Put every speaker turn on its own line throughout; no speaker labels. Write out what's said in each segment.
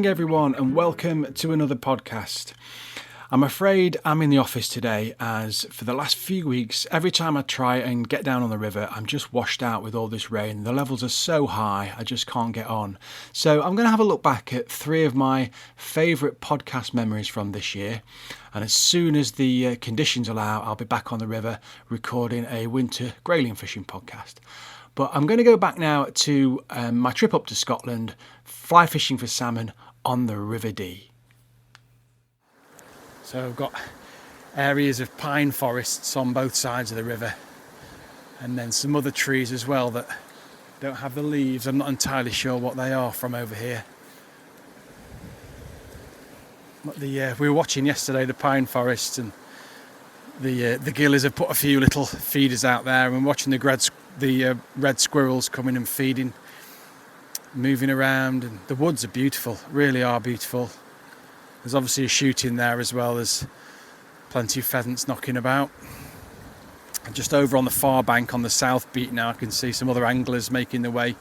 everyone, and welcome to another podcast. I'm afraid I'm in the office today, as for the last few weeks, every time I try and get down on the river, I'm just washed out with all this rain. The levels are so high, I just can't get on. So I'm going to have a look back at 3 of my favourite podcast memories from this year. And as soon as the conditions allow, I'll be back on the river recording a winter grayling fishing podcast. But I'm going to go back now to my trip up to Scotland, fly fishing for salmon on the River Dee. So I've got areas of pine forests on both sides of the river, and then some other trees as well that don't have the leaves. I'm not entirely sure what they are from over here. But we were watching yesterday the pine forests, and the gillies have put a few little feeders out there, and watching the red squirrels coming and feeding, moving around, and the woods are beautiful, really are beautiful. There's obviously a shoot in there as well. There's plenty of pheasants knocking about. And just over on the far bank on the south beat now, I can see some other anglers making their way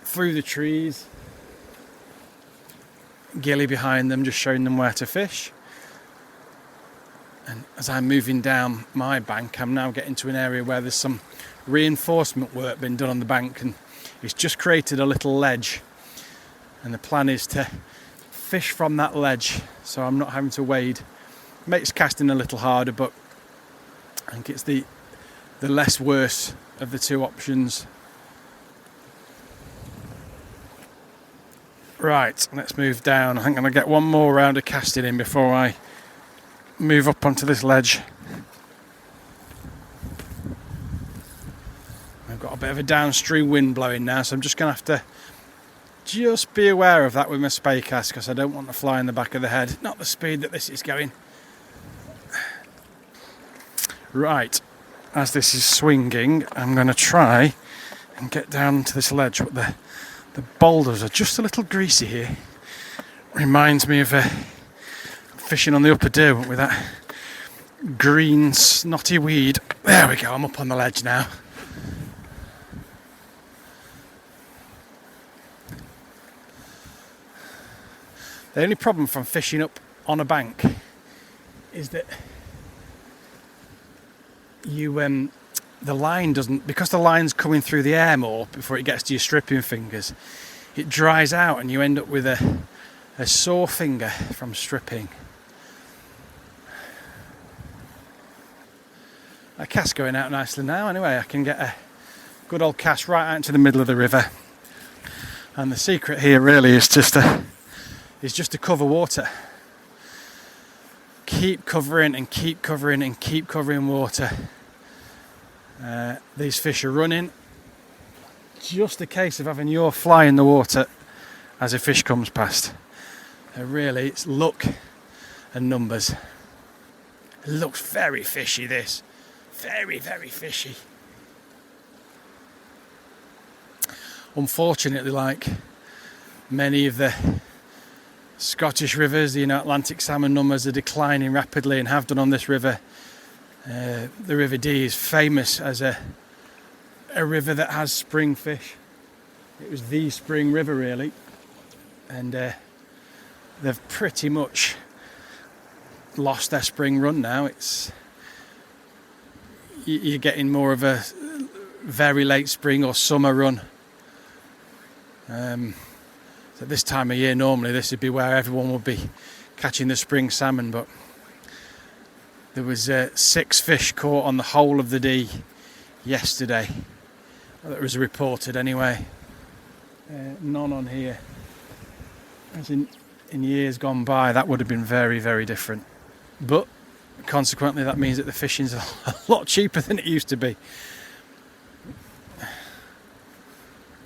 through the trees. Gilly behind them, just showing them where to fish. And as I'm moving down my bank, I'm now getting to an area where there's some reinforcement work being done on the bank, and it's just created a little ledge. And the plan is to fish from that ledge, so I'm not having to wade. Makes casting a little harder, but I think it's the less worse of the two options. Right, let's move down. I think I'm going to get one more round of casting in before I move up onto this ledge. I've got a bit of a downstream wind blowing now, so I'm just going to have to just be aware of that with my spey cast, because I don't want to fly in the back of the head. Not the speed that this is going. Right, as this is swinging, I'm going to try and get down to this ledge, but the boulders are just a little greasy here. Reminds me of fishing on the Upper Derwent with that green snotty weed. There we go, I'm up on the ledge now. The only problem from fishing up on a bank is that the line doesn't, because the line's coming through the air more before it gets to your stripping fingers, it dries out and you end up with a sore finger from stripping. That cast going out nicely now. Anyway, I can get a good old cast right out into the middle of the river. And the secret here really is just to cover water. Keep covering and keep covering and keep covering water. These fish are running. Just a case of having your fly in the water as a fish comes past. Really, it's luck and numbers. It looks very fishy, this. Very, very fishy. Unfortunately, like many of the Scottish rivers, the Atlantic salmon numbers are declining rapidly and have done on this river. The River Dee is famous as a river that has spring fish. It was the spring river really, and they've pretty much lost their spring run now. You're getting more of a very late spring or summer run. So this time of year, normally this would be where everyone would be catching the spring salmon, but there was 6 fish caught on the whole of the Dee yesterday. That was reported anyway. None on here. As in years gone by, that would have been very, very different. But consequently, that means that the fishing's a lot cheaper than it used to be.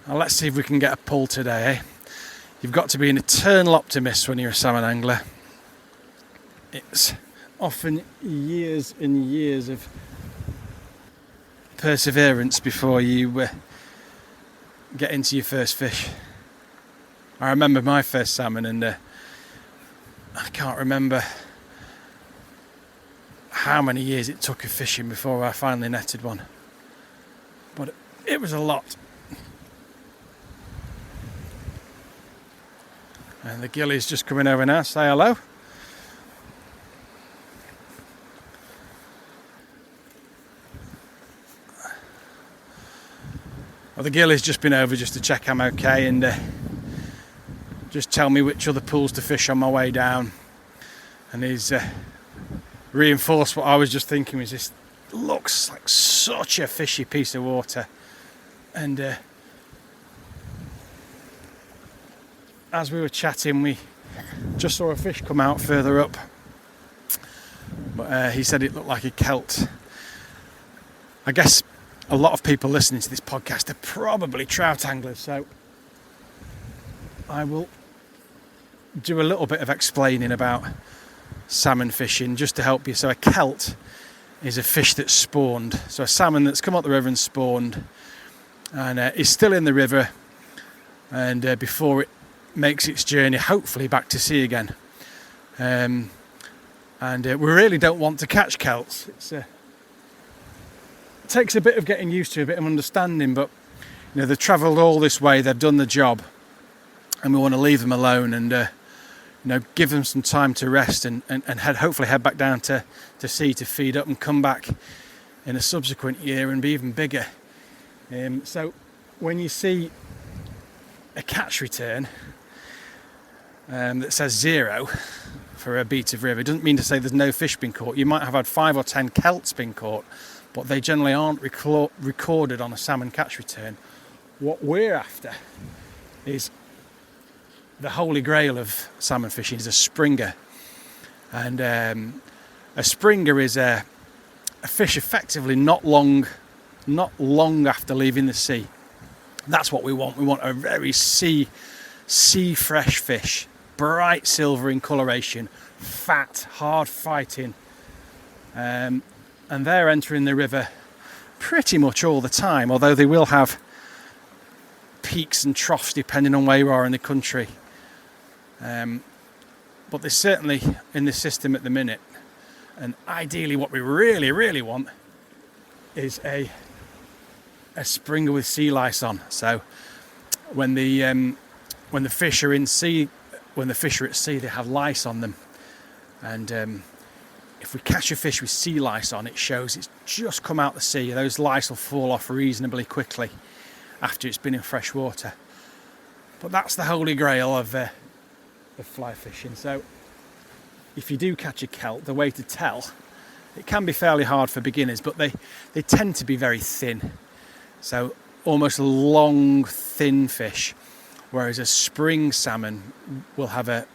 Now let's see if we can get a pull today, eh? You've got to be an eternal optimist when you're a salmon angler. It's often years and years of perseverance before you get into your first fish. I remember my first salmon, and I can't remember how many years it took of fishing before I finally netted one. But it was a lot. And the gillie's just coming over now. Say hello. Well, the gillie's just been over just to check I'm okay and just tell me which other pools to fish on my way down. And he's reinforced what I was just thinking, was this looks like such a fishy piece of water. And as we were chatting, we just saw a fish come out further up. But he said it looked like a kelt. I guess a lot of people listening to this podcast are probably trout anglers, so I will do a little bit of explaining about salmon fishing just to help you. So a kelt is a fish that's spawned, so a salmon that's come up the river and spawned and is still in the river, and before it makes its journey hopefully back to sea again. And we really don't want to catch kelts. It takes a bit of getting used to, a bit of understanding, but you know, they've travelled all this way, they've done the job, and we want to leave them alone and you know, give them some time to rest and hopefully head back down to sea to feed up and come back in a subsequent year and be even bigger. So when you see a catch return that says 0 for a beat of river, it doesn't mean to say there's no fish been caught. You might have had 5 or 10 kelts been caught, but they generally aren't recorded on a salmon catch return. What we're after is the holy grail of salmon fishing, is a springer. And a springer is a fish effectively not long after leaving the sea. That's what we want. We want a very sea fresh fish, bright silver in coloration, fat, hard fighting. And they're entering the river pretty much all the time, although they will have peaks and troughs depending on where you are in the country. But they're certainly in the system at the minute. And ideally what we really, really want is a springer with sea lice on. So when the fish are in sea, when the fish are at sea, they have lice on them. And if we catch a fish with sea lice on, it shows it's just come out the sea. Those lice will fall off reasonably quickly after it's been in fresh water. But that's the holy grail of fly fishing. So if you do catch a kelt, the way to tell, it can be fairly hard for beginners, but they tend to be very thin. So almost long, thin fish, whereas a spring salmon will have a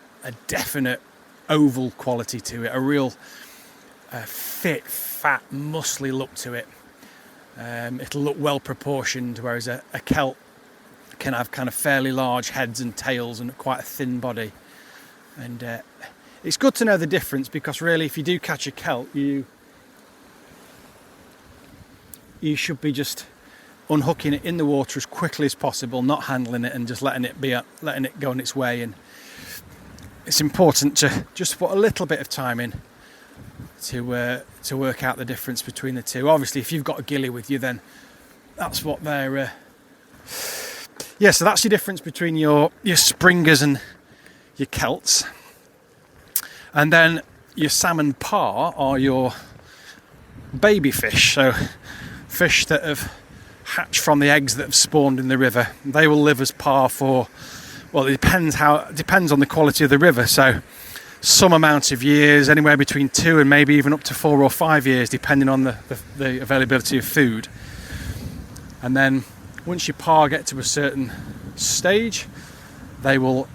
definite oval quality to it, a real fit, fat, muscly look to it. It'll look well proportioned, whereas a kelt can have kind of fairly large heads and tails and quite a thin body. And it's good to know the difference, because really if you do catch a kelt, you should be just unhooking it in the water as quickly as possible, not handling it and just letting it go on its way. And it's important to just put a little bit of time in to work out the difference between the two. Obviously, if you've got a gillie with you, then that's what they're. So that's the difference between your springers and your kelts. And then your salmon parr are your baby fish, so fish that have hatched from the eggs that have spawned in the river. They will live as parr for, well, it depends on the quality of the river. So some amount of years, anywhere between 2 and maybe even up to 4 or 5 years, depending on the availability of food. And then once your parr get to a certain stage, they will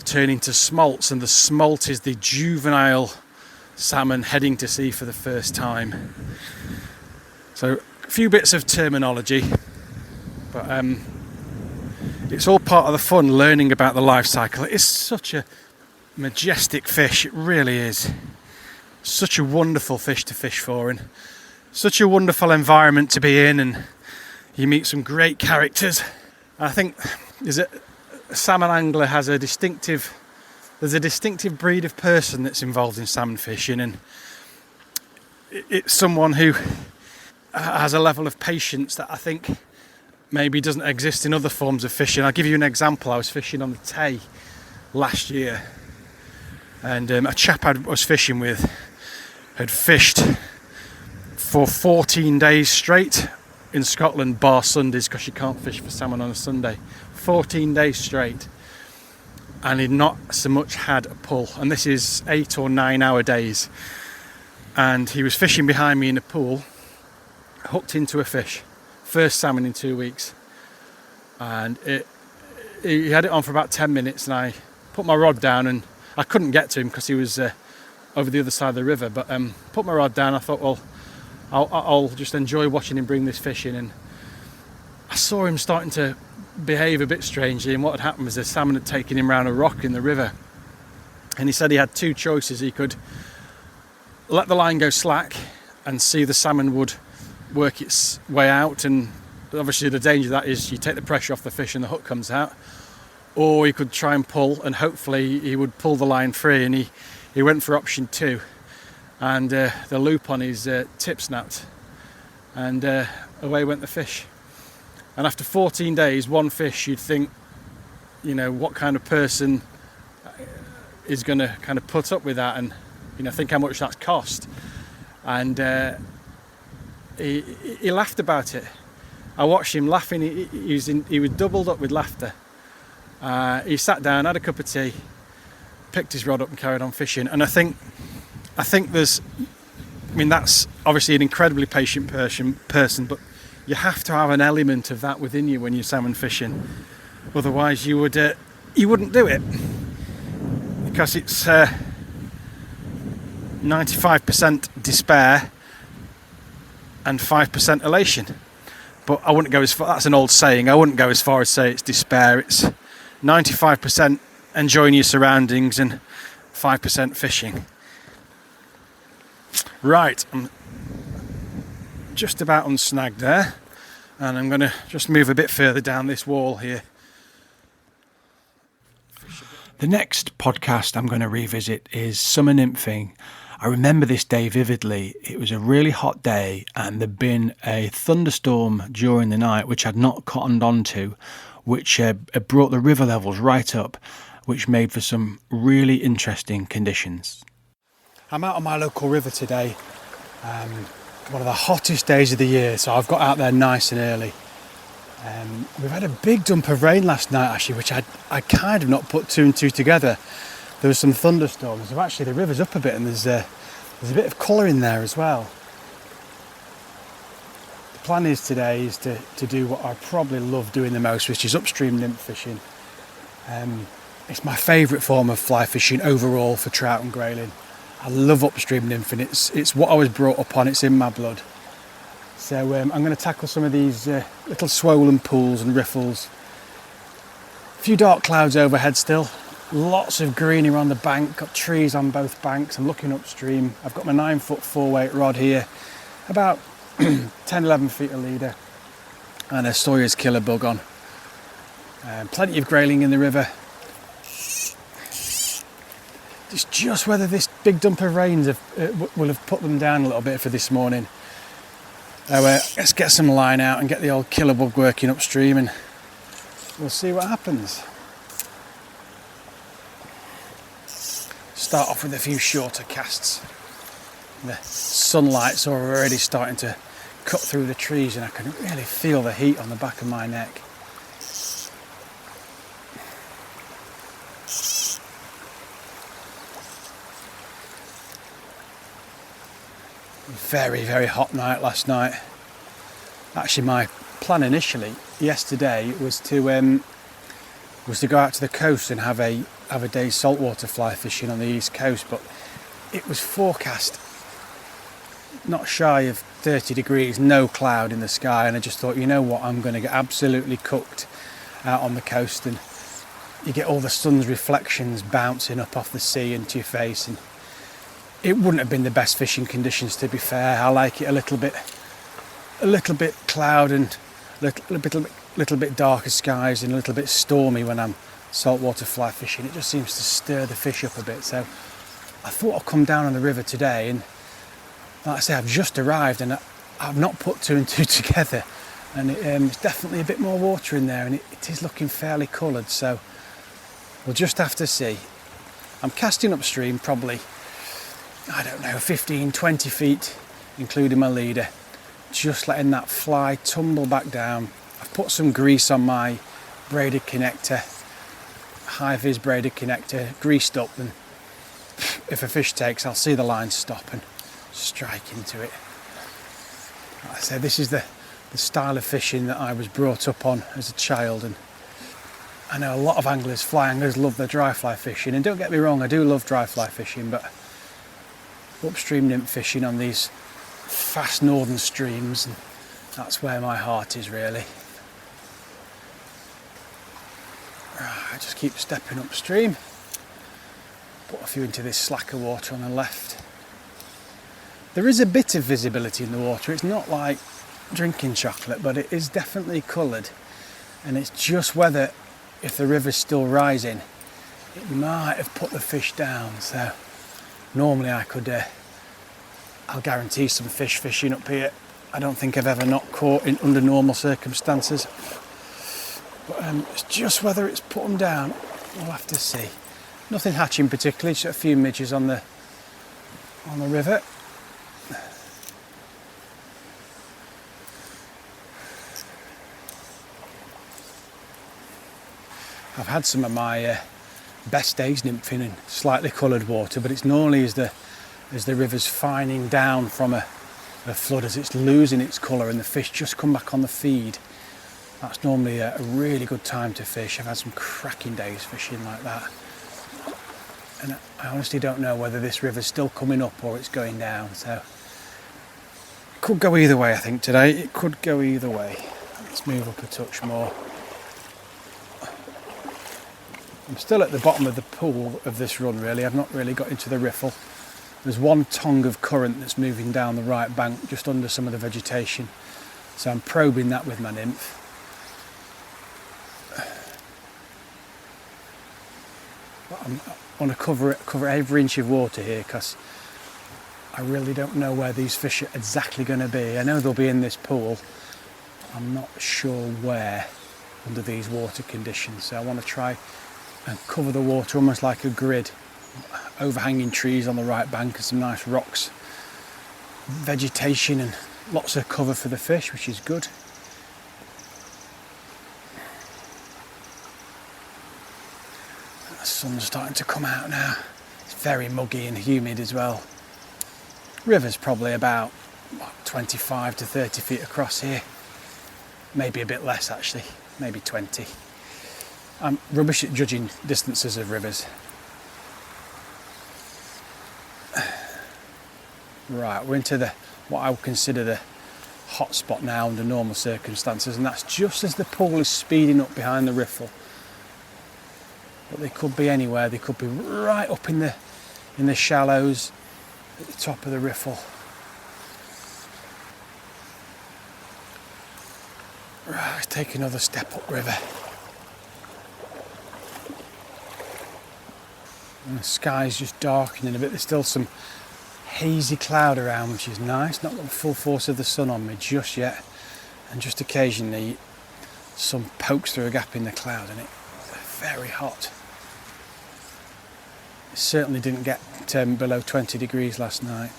turn into smolts, and the smolt is the juvenile salmon heading to sea for the first time. So a few bits of terminology, but it's all part of the fun, learning about the life cycle. It is such a majestic fish, it really is. Such a wonderful fish to fish for, and such a wonderful environment to be in, and you meet some great characters. I think a salmon angler has a distinctive breed of person that's involved in salmon fishing, and it's someone who has a level of patience that I think maybe doesn't exist in other forms of fishing. I'll give you an example. I was fishing on the Tay last year, and a chap I was fishing with had fished for 14 days straight in Scotland, bar Sundays, because you can't fish for salmon on a Sunday. 14 days straight, and he'd not so much had a pull, and this is 8 or 9 hour days, and he was fishing behind me in a pool, hooked into a fish, first salmon in 2 weeks, and he had it on for about 10 minutes, and I put my rod down, and I couldn't get to him because he was over the other side of the river, but put my rod down. I thought, well, I'll just enjoy watching him bring this fish in, and I saw him starting to behave a bit strangely, and what had happened was the salmon had taken him round a rock in the river, and he said he had two choices. He could let the line go slack and see the salmon would work its way out, and obviously the danger of that is you take the pressure off the fish and the hook comes out, or he could try and pull, and hopefully he would pull the line free, and he went for option 2, and the loop on his tip snapped, and away went the fish. And after 14 days, one fish, you'd think, you know, what kind of person is going to kind of put up with that, and, you know, think how much that's cost. And he laughed about it. I watched him laughing. He was doubled up with laughter. He sat down, had a cup of tea, picked his rod up and carried on fishing. And I think there's, I mean, that's obviously an incredibly patient person, but you have to have an element of that within you when you're salmon fishing. Otherwise you wouldn't do it, because it's 95% despair and 5% elation. But I wouldn't go as far, that's an old saying, I wouldn't go as far as say it's despair. It's 95% enjoying your surroundings and 5% fishing. Right, I'm just about unsnagged there, and I'm going to just move a bit further down this wall here. The next podcast I'm going to revisit is summer nymphing. I remember this day vividly. It was a really hot day, and there'd been a thunderstorm during the night which I'd not cottoned onto, which had brought the river levels right up, which made for some really interesting conditions. I'm out on my local river today, one of the hottest days of the year, so I've got out there nice and early. We've had a big dump of rain last night, actually, which I kind of not put two and two together. There was some thunderstorms, so actually the river's up a bit, and there's a bit of colour in there as well. The plan is today is to do what I probably love doing the most, which is upstream nymph fishing. It's my favourite form of fly fishing overall for trout and grayling. I love upstream nymphing. It's what I was brought up on. It's in my blood. So I'm going to tackle some of these little swollen pools and riffles. A few dark clouds overhead still. Lots of greenery on the bank. Got trees on both banks. I'm looking upstream. I've got my 9-foot 4-weight rod here. About 10-11 feet a leader. And a Sawyer's killer bug on. Plenty of grayling in the river. It's just whether this big dump of rains will have put them down a little bit for this morning. So let's get some line out and get the old killer bug working upstream, and we'll see what happens. Start off with a few shorter casts. The sunlight's already starting to cut through the trees, and I can really feel the heat on the back of my neck. Very, very hot night last night. Actually, my plan initially yesterday was to go out to the coast and have a day's saltwater fly fishing on the east coast, but it was forecast not shy of 30 degrees, no cloud in the sky, and I just thought, you know what, I'm going to get absolutely cooked out on the coast, and you get all the sun's reflections bouncing up off the sea into your face, and it wouldn't have been the best fishing conditions, to be fair. I like it a little bit cloud and little bit darker skies and a little bit stormy when I'm saltwater fly fishing. It just seems to stir the fish up a bit. So I thought I'd come down on the river today, and like I say, I've just arrived and I've not put two and two together, and it's definitely a bit more water in there, and it is looking fairly coloured. So We'll just have to see. I'm casting upstream probably, 15, 20 feet, including my leader. Just letting that fly tumble back down. I've put some grease on my braided connector, high vis braided connector, greased up, and if a fish takes, I'll see the line stop and strike into it. Like I say, this is the style of fishing that I was brought up on as a child, and I know a lot of anglers, fly anglers, love their dry fly fishing, and don't get me wrong, I do love dry fly fishing, but upstream nymph fishing on these fast northern streams, and that's where my heart is really. Right, I just keep stepping upstream, put a few into this slacker water on the left. There is a bit of visibility in the water. It's not like drinking chocolate, but it is definitely coloured, and it's just whether, if the river's still rising, it might have put the fish down. So normally I'll guarantee some fish fishing up here. I don't think I've ever not caught in under normal circumstances, but it's just whether it's put them down. We'll have to see. Nothing hatching particularly, just a few midges on the river. I've had some of my best days nymphing in slightly coloured water, but it's normally as the river's fining down from a flood, as it's losing its colour and the fish just come back on the feed. That's normally a really good time to fish. I've had some cracking days fishing like that. And I honestly don't know whether this river's still coming up or it's going down. So it could go either way, I think, today. It could go either way. Let's move up a touch more. I'm still at the bottom of the pool of this run really. I've not really got into the riffle. There's one tongue of current that's moving down the right bank just under some of the vegetation. So I'm probing that with my nymph. But I want to cover every inch of water here because I really don't know where these fish are exactly going to be. I know they'll be in this pool. I'm not sure where under these water conditions. So I want to try and cover the water almost like a grid. Overhanging trees on the right bank and some nice rocks, vegetation, and lots of cover for the fish, which is good. The sun's starting to come out now. It's very muggy and humid as well. River's probably about 25 to 30 feet across here, maybe a bit less actually, maybe 20. I'm rubbish at judging distances of rivers. Right, we're into what I would consider the hot spot now under normal circumstances, and that's just as the pool is speeding up behind the riffle. But they could be anywhere. They could be right up in the shallows at the top of the riffle. Right, let's take another step up river. And the sky's just darkening a bit. There's still some hazy cloud around, which is nice. Not got the full force of the sun on me just yet, and just occasionally sun pokes through a gap in the cloud, and it's very hot. It certainly didn't get below 20 degrees last night.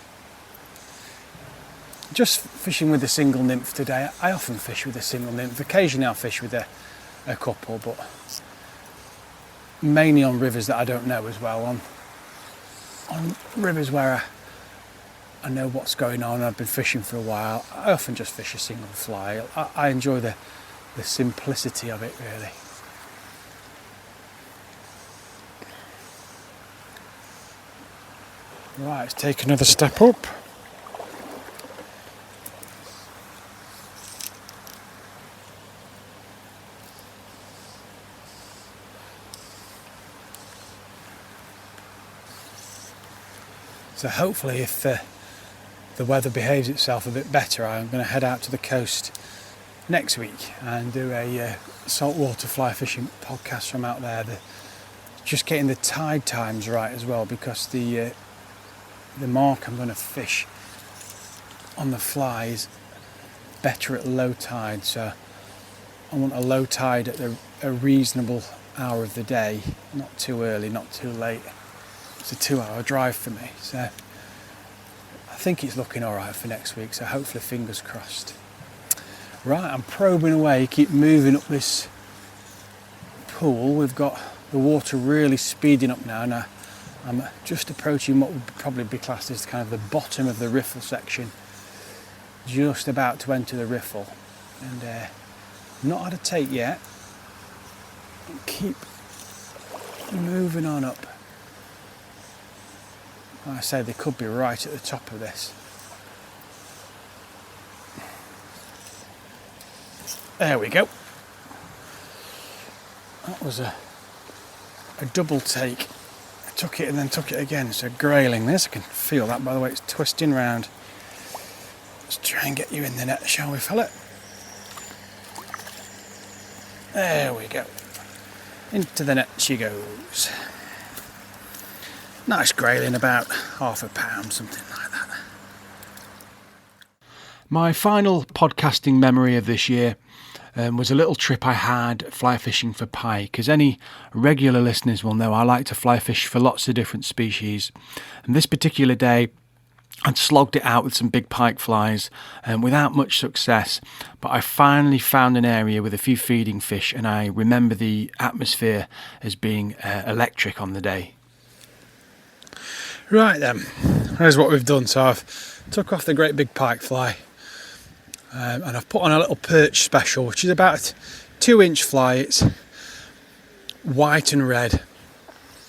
Just fishing with a single nymph today. I often fish with a single nymph. Occasionally I'll fish with a couple, but mainly on rivers that I don't know as well. On rivers where I know what's going on, I've been fishing for a while, I often just fish a single fly. I enjoy the simplicity of it really. Right, let's take another step up. So hopefully if the weather behaves itself a bit better, I'm going to head out to the coast next week and do a saltwater fly fishing podcast from out there. Just getting the tide times right as well, because the mark I'm going to fish on the fly is better at low tide. So I want a low tide at a reasonable hour of the day, not too early, not too late. It's a 2-hour drive for me, so I think it's looking alright for next week, so hopefully fingers crossed. Right, I'm probing away, keep moving up this pool. We've got the water really speeding up now. Now I'm just approaching what would probably be classed as kind of the bottom of the riffle section, just about to enter the riffle, and not had a take yet. Keep moving on up. Like I say, they could be right at the top of this. There we go. That was a double take. I took it and then took it again. It's a grayling this. I can feel that, by the way. It's twisting round. Let's try and get you in the net, shall we, fella? There we go. Into the net she goes. Nice grayling, about £0.5 pound, something like that. My final podcasting memory of this year was a little trip I had fly fishing for pike. As any regular listeners will know, I like to fly fish for lots of different species. And this particular day, I'd slogged it out with some big pike flies without much success, but I finally found an area with a few feeding fish, and I remember the atmosphere as being electric on the day. Right then, here's what we've done. So I've took off the great big pike fly, and I've put on a little perch special, which is about a 2-inch fly. It's white and red,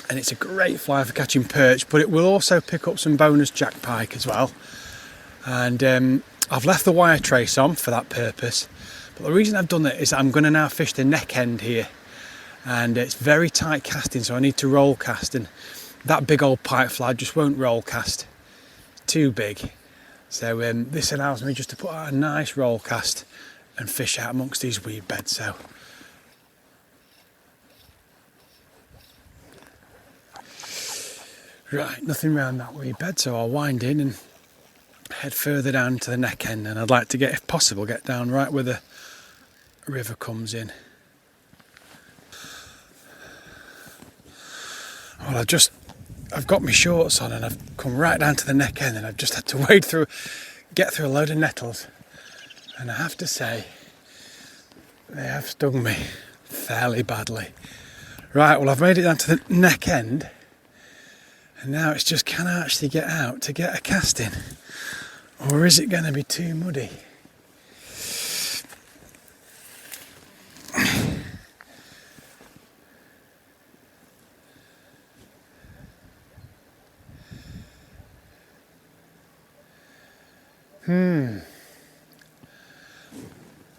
and it's a great fly for catching perch, but it will also pick up some bonus jack pike as well. And I've left the wire trace on for that purpose, but the reason I've done it is that I'm going to now fish the neck end here, and it's very tight casting, so I need to roll cast, and that big old pike fly just won't roll cast, too big. So this allows me just to put out a nice roll cast and fish out amongst these weed beds. So right, nothing around that weed bed, so I'll wind in and head further down to the neck end, and I'd like to get, if possible, get down right where the river comes in. Well, I've got my shorts on and I've come right down to the neck end, and I've just had to get through a load of nettles, and I have to say they have stung me fairly badly. Right, well, I've made it down to the neck end, and now it's just, can I actually get out to get a cast in, or is it going to be too muddy?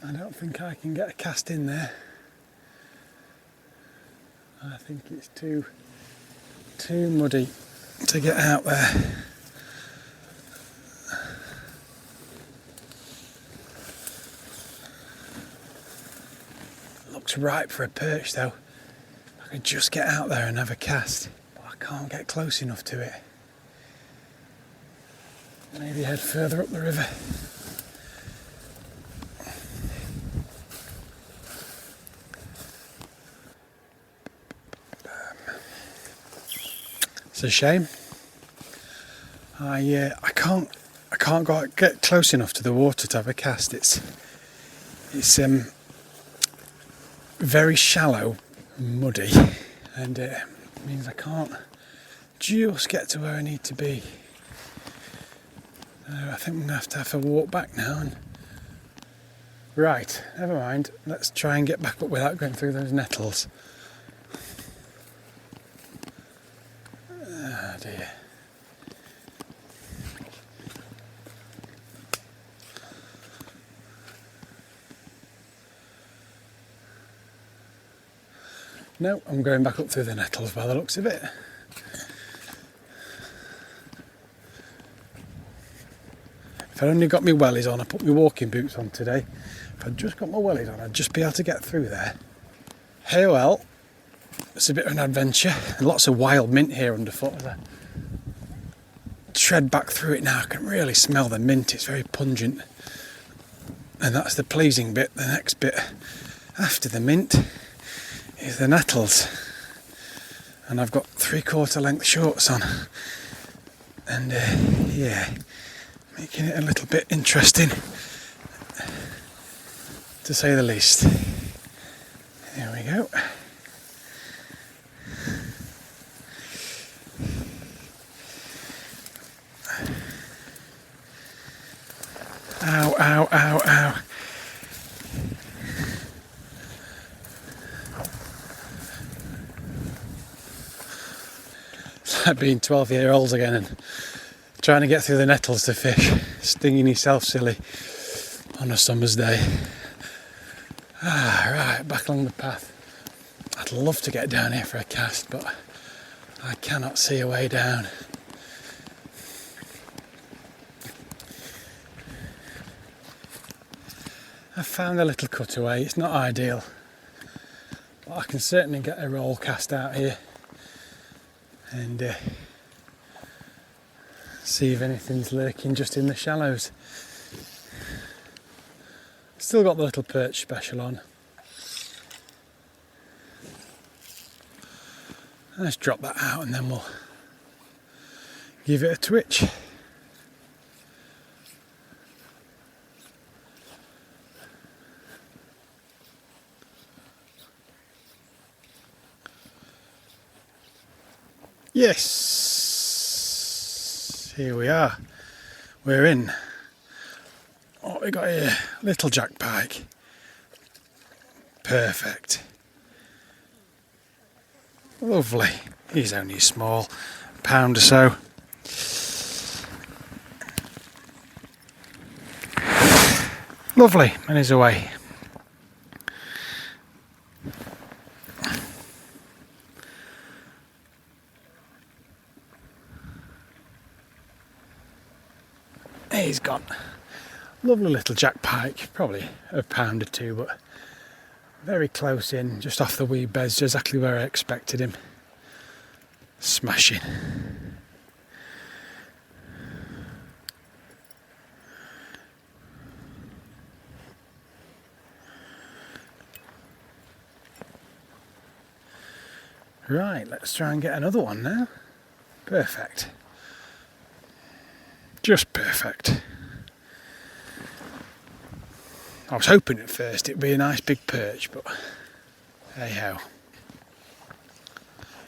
I don't think I can get a cast in there. I think it's too muddy to get out there. Looks ripe for a perch though. I could just get out there and have a cast, but I can't get close enough to it. Maybe head further up the river. It's a shame. I can't get close enough to the water to have a cast. It's very shallow, and muddy, and it means I can't just get to where I need to be. I think I'm going to have a walk back now. Right, never mind. Let's try and get back up without going through those nettles. Oh dear. No, I'm going back up through the nettles by the looks of it. If I'd only got my wellies on, I put my walking boots on today. If I'd just got my wellies on, I'd just be able to get through there. Hey well, it's a bit of an adventure. Lots of wild mint here underfoot. As I tread back through it now, I can really smell the mint. It's very pungent. And that's the pleasing bit. The next bit after the mint is the nettles, and I've got 3/4 length shorts on, and yeah, making it a little bit interesting, to say the least. There we go. Ow, ow, ow, ow. It's like being 12-year-olds again and trying to get through the nettles to fish, stinging yourself silly on a summer's day. Right, back along the path. I'd love to get down here for a cast, but I cannot see a way down. I've found a little cutaway. It's not ideal, but I can certainly get a roll cast out here and see if anything's lurking just in the shallows. Still got the little perch special on. Let's drop that out and then we'll give it a twitch. Yes, here we are. We're in. What we got here? Little jack pike. Perfect. Lovely. He's only small, a pound or so. Lovely, and he's away. He's gone. Lovely little jack pike, probably a pound or two, but very close in, just off the wee beds, exactly where I expected him. Smashing. Right, let's try and get another one now. Perfect. Just perfect. I was hoping at first it'd be a nice big perch, but hey ho.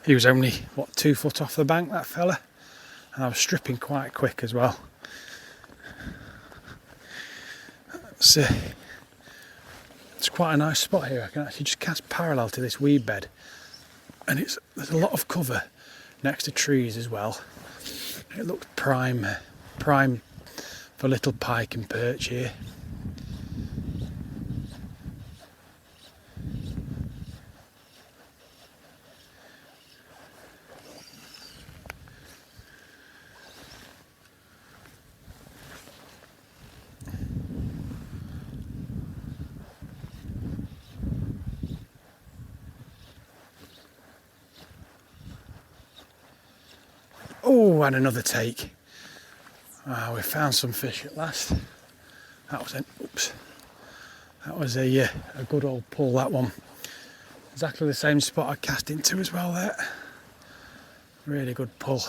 He was only, 2 foot off the bank, that fella, and I was stripping quite quick as well. It's quite a nice spot here. I can actually just cast parallel to this weed bed, and there's a lot of cover next to trees as well. It looks prime for little pike and perch here. Oh, and another take. We found some fish at last. That was a good old pull, that one. Exactly the same spot I cast into as well there. Really good pull.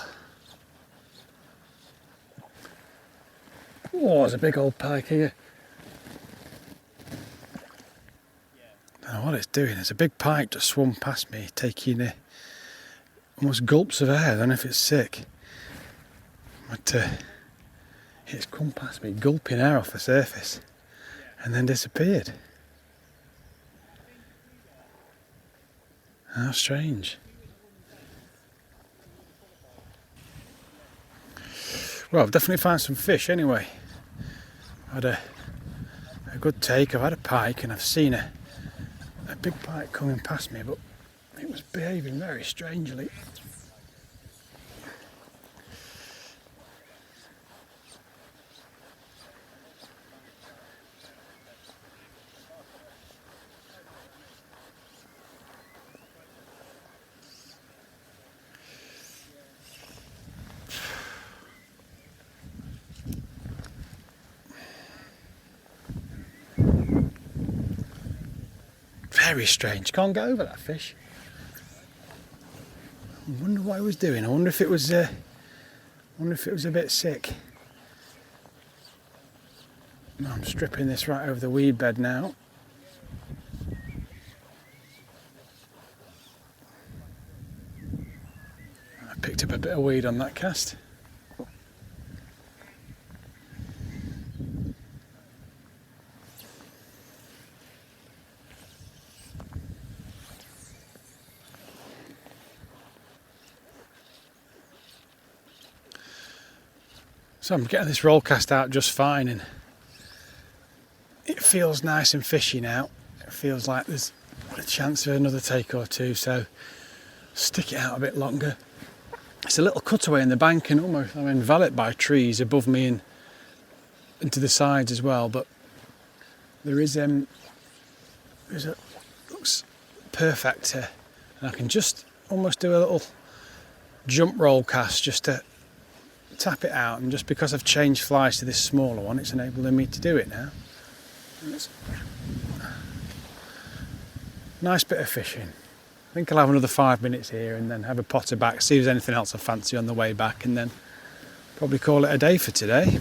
Oh, there's a big old pike here. I don't know what it's doing. There's a big pike just swum past me, taking almost gulps of air. I don't know if it's sick. But it's come past me, gulping air off the surface, and then disappeared. How strange. Well, I've definitely found some fish anyway. I had a good take. I've had a pike, and I've seen a big pike coming past me, but it was behaving very strangely. Very strange. Can't get over that fish. I wonder what it was doing. I wonder if it was a bit sick. I'm stripping this right over the weed bed now. I picked up a bit of weed on that cast. So I'm getting this roll cast out just fine, and it feels nice and fishy now. It feels like there's a chance for another take or two, so stick it out a bit longer. It's a little cutaway in the bank, and almost I'm enveloped by trees above me and to the sides as well, but there's a looks perfect here, and I can just almost do a little jump roll cast just to tap it out, and just because I've changed flies to this smaller one, it's enabling me to do it now. Nice bit of fishing. I think I'll have another 5 minutes here and then have a potter back, see if there's anything else I fancy on the way back, and then probably call it a day for today.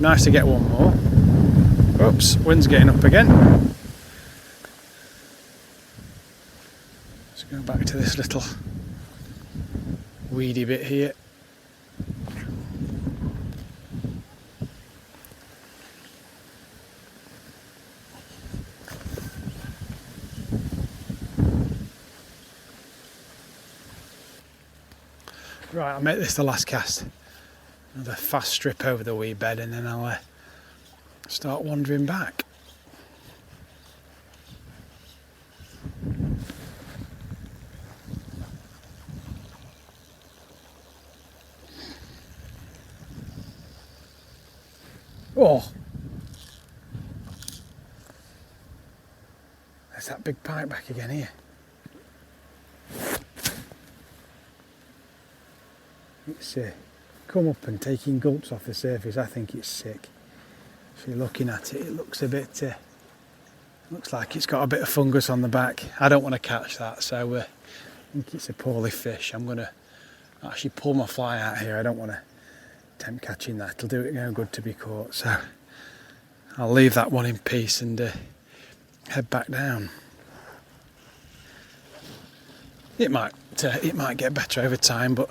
Nice to get one more. Oops, wind's getting up again. Let's go back to this little weedy bit here. Right, I'll make this the last cast. Another fast strip over the wee bed, and then I'll start wandering back. Oh! There's that big pike back again here. It's come up and taking gulps off the surface. I think it's sick. If you're looking at it, it looks a bit, looks like it's got a bit of fungus on the back. I don't want to catch that, so I think it's a poorly fish. I'm going to actually pull my fly out here. I don't want to attempt catching that. It'll do it no good to be caught. So I'll leave that one in peace and head back down. It might get better over time, but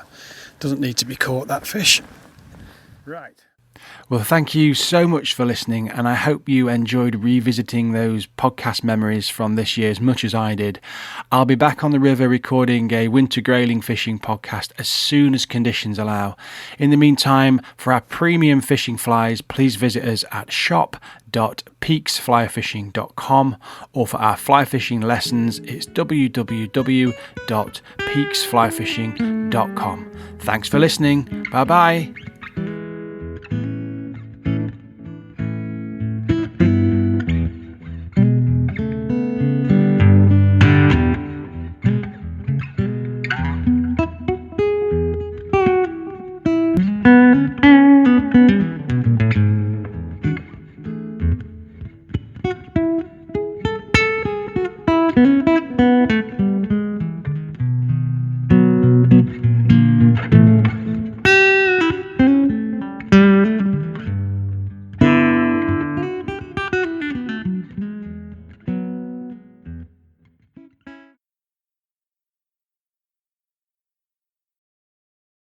doesn't need to be caught, that fish. Right. Well, thank you so much for listening, and I hope you enjoyed revisiting those podcast memories from this year as much as I did. I'll be back on the river recording a winter grayling fishing podcast as soon as conditions allow. In the meantime, for our premium fishing flies, please visit us at shop.peaksflyfishing.com, or for our fly fishing lessons, it's www.peaksflyfishing.com. Thanks for listening. Bye bye.